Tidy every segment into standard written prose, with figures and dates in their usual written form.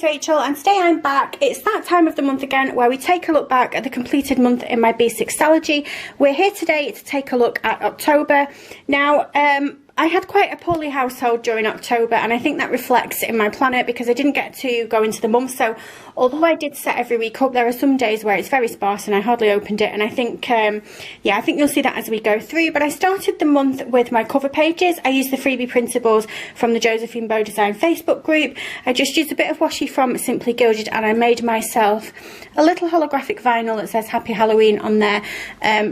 Rachel and today I'm back. It's that time of the month again where we take a look back at the completed month in my B6 Stalogy. We're here today to take a look at October. Now, I had quite a poorly household during October, and I think that reflects in my planner because I didn't get to go into the month. So although I did set every week up, there are some days where it's very sparse and I hardly opened it, and I think yeah, I think you'll see that as we go through. But I started the month with my cover pages. I used the freebie printables from the Josephine Bow Design Facebook group. I just used a bit of washi from Simply Gilded, and I made myself a little holographic vinyl that says Happy Halloween on there,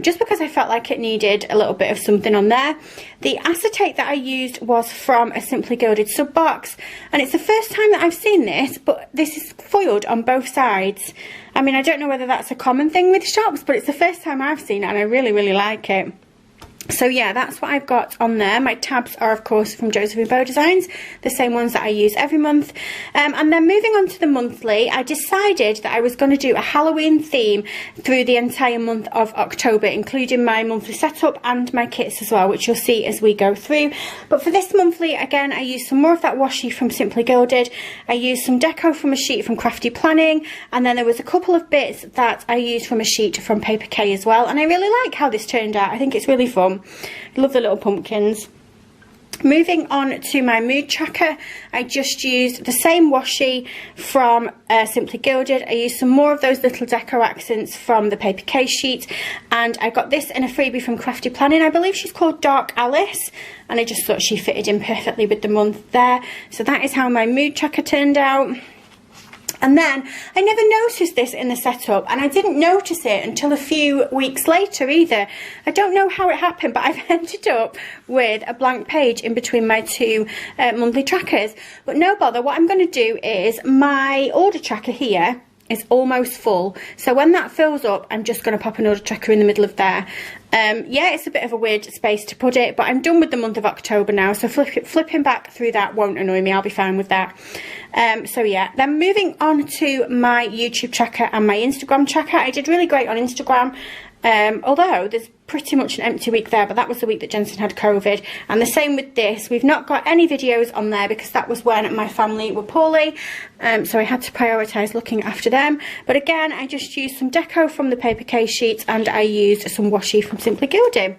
just because I felt like it needed a little bit of something on there. The acetate that I used was from a Simply Gilded sub box, and it's the first time that I've seen this, but this is foiled on both sides. I mean, I don't know whether that's a common thing with shops, but it's the first time I've seen it and I really, really like it. So yeah, that's what I've got on there. My tabs are of course from Josephine Bow Designs, the same ones that I use every month. And then moving on to the monthly, I decided that I was going to do a Halloween theme through the entire month of October, including my monthly setup and my kits as well, which you'll see as we go through. But for this monthly, again, I used some more of that washi from Simply Gilded. I used some deco from a sheet from Crafty Planning, and then there was a couple of bits that I used from a sheet from Paper K as well. And I really like how this turned out. I think it's really fun. I love the little pumpkins. Moving on to my mood tracker, I just used the same washi from Simply Gilded. I used some more of those little deco accents from the Paper K sheet, and I got this in a freebie from Crafty Planning. I believe she's called Dark Alice, and I just thought she fitted in perfectly with the month there. So that is how my mood tracker turned out. And then I never noticed this in the setup, and I didn't notice it until a few weeks later either. I don't know how it happened, but I've ended up with a blank page in between my two monthly trackers. But no bother, what I'm going to do is my order tracker here is almost full, so when that fills up I'm just going to pop an order tracker in the middle of there. Yeah, it's a bit of a weird space to put it, but I'm done with the month of October now, so flipping back through that won't annoy me. I'll be fine with that. So yeah, then moving on to my YouTube tracker and my Instagram tracker. I did really great on Instagram, although there's pretty much an empty week there, but that was the week that Jensen had COVID, and the same with this. We've not got any videos on there because that was when my family were poorly, so I had to prioritise looking after them. But again, I just used some deco from the Paper K sheets, and I used some washi from Simply Gilded.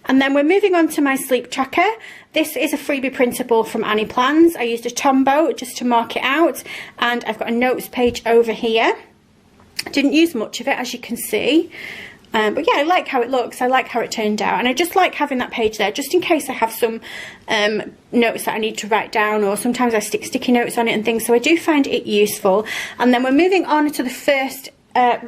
And then we're moving on to my sleep tracker. This is a freebie printable from RachelBeautyPlans. I used a Tombow just to mark it out, and I've got a notes page over here. I didn't use much of it, as you can see. But yeah, I like how it looks, I like how it turned out, and I just like having that page there just in case I have some notes that I need to write down, or sometimes I stick sticky notes on it and things, so I do find it useful. And then we're moving on to the first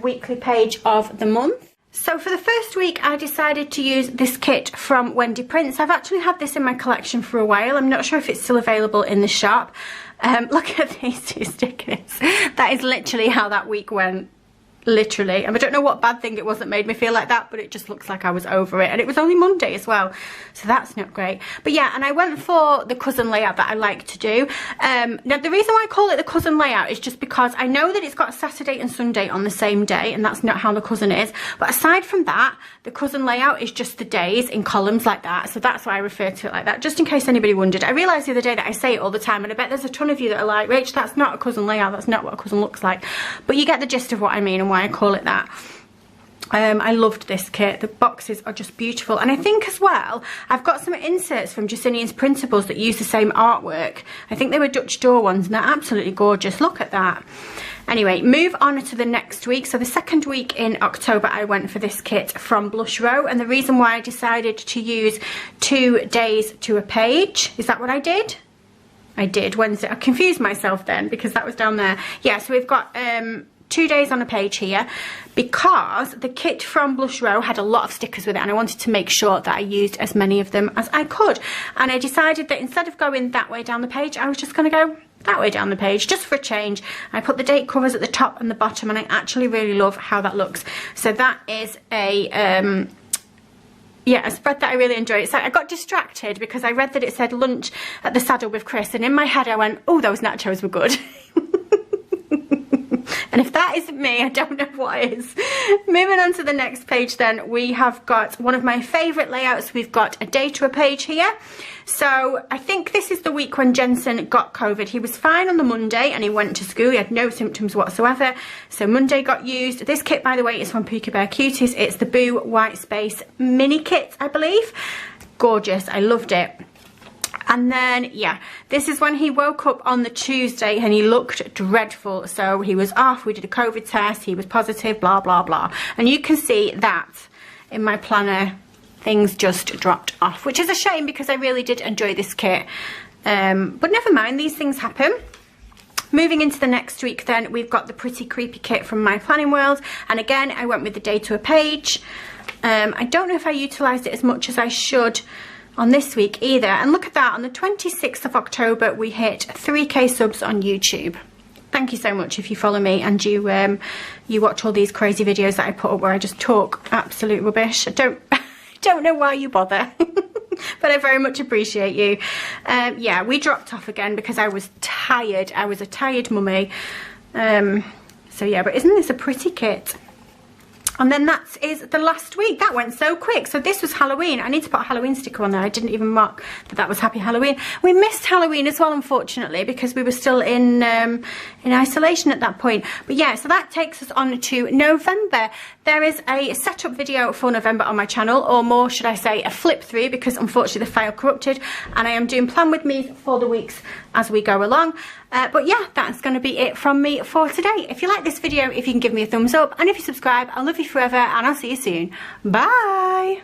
weekly page of the month. So for the first week I decided to use this kit from Wendy Prints. I've actually had this in my collection for a while. I'm not sure if it's still available in the shop. Look at these two stickers. That is literally how that week went. Literally, and I don't know what bad thing it was that made me feel like that, but it just looks like I was over it, and it was only Monday as well, so that's not great. But yeah, and I went for the cousin layout that I like to do. Now the reason why I call it the cousin layout is just because I know that it's got Saturday and Sunday on the same day, and that's not how the cousin is. But aside from that, the cousin layout is just the days in columns like that, so that's why I refer to it like that, just in case anybody wondered. I realised the other day that I say it all the time, and I bet there's a ton of you that are like, Rach, that's not a cousin layout, that's not what a cousin looks like. But you get the gist of what I mean and why I call it that. I loved this kit. The boxes are just beautiful, and I think as well I've got some inserts from Justinian's printables that use the same artwork. I think they were Dutch door ones, and they're absolutely gorgeous. Look at that. Anyway, move on to the next week. So the second week in October I went for this kit from Blush Row, and the reason why I decided to use 2 days to a page, is that what I did? I did Wednesday. I confused myself then because that was down there. Yeah, so we've got 2 days on a page here, because the kit from Blush Row had a lot of stickers with it, and I wanted to make sure that I used as many of them as I could. And I decided that instead of going that way down the page, I was just going to go that way down the page, just for a change. I put the date covers at the top and the bottom, and I actually really love how that looks. So that is a yeah, a spread that I really enjoy. So I got distracted because I read that it said lunch at the Saddle with Chris, and in my head I went, oh, those nachos were good. And if that isn't me, I don't know what is. Moving on to the next page then, we have got one of my favourite layouts. We've got a day to a page here. So I think this is the week when Jensen got COVID. He was fine on the Monday and he went to school. He had no symptoms whatsoever. So Monday got used. This kit, by the way, is from Puka Bear Cuties. It's the Boo White Space mini kit, I believe. Gorgeous. I loved it. And then, yeah, this is when he woke up on the Tuesday and he looked dreadful. So he was off, we did a COVID test, he was positive, blah, blah, blah. And you can see that in my planner, things just dropped off, which is a shame because I really did enjoy this kit. But never mind, these things happen. Moving into the next week then, we've got the Pretty Creepy kit from My Planning World. And again, I went with the day to a page. I don't know if I utilised it as much as I should on this week either. And look at that, on the 26th of October we hit 3k subs on YouTube. Thank you so much if you follow me and you watch all these crazy videos that I put up where I just talk absolute rubbish. I don't know why you bother. But I very much appreciate you. Yeah, we dropped off again because I was tired. I was a tired mummy. So yeah, but isn't this a pretty kit? And then that is the last week. That went so quick. So this was Halloween. I need to put a Halloween sticker on there. I didn't even mark that that was Happy Halloween. We missed Halloween as well, unfortunately, because we were still in isolation at that point. But yeah, so that takes us on to November. There is a setup video for November on my channel, or more should I say a flip through, because unfortunately the file corrupted, and I am doing plan with me for the weeks as we go along. But yeah, that's going to be it from me for today. If you like this video, if you can give me a thumbs up, and if you subscribe, I'll love you forever, and I'll see you soon. Bye!